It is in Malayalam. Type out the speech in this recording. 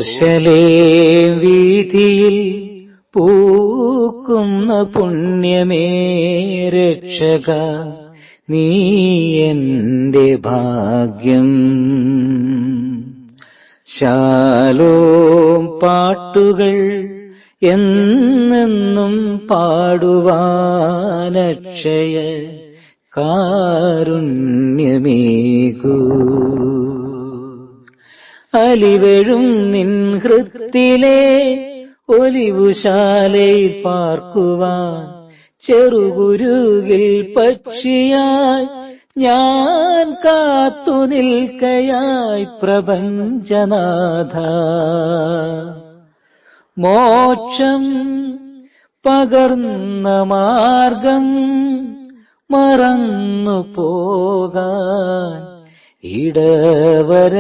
ഓശലേ വീഥിയിൽ പൂക്കുന്ന പുണ്യമേ രക്ഷക, നീ എന്റെ ഭാഗ്യം. ശാലോം പാട്ടുകൾ എന്നെന്നും പാടുവാനക്ഷയ കാരുണ്യമേകൂ. അലിവഴും നിൻ ഹൃത്തിലെ ഒലിവുശാലയിൽ പാർക്കുവാൻ ചെറുകുരുകിൽ പക്ഷിയായി ഞാൻ കാത്തു നിൽക്കയായി പ്രപഞ്ചനാഥ. മോക്ഷം പകർന്ന മാർഗം മറന്നു പോകാൻ ഇടവരല്ലേ.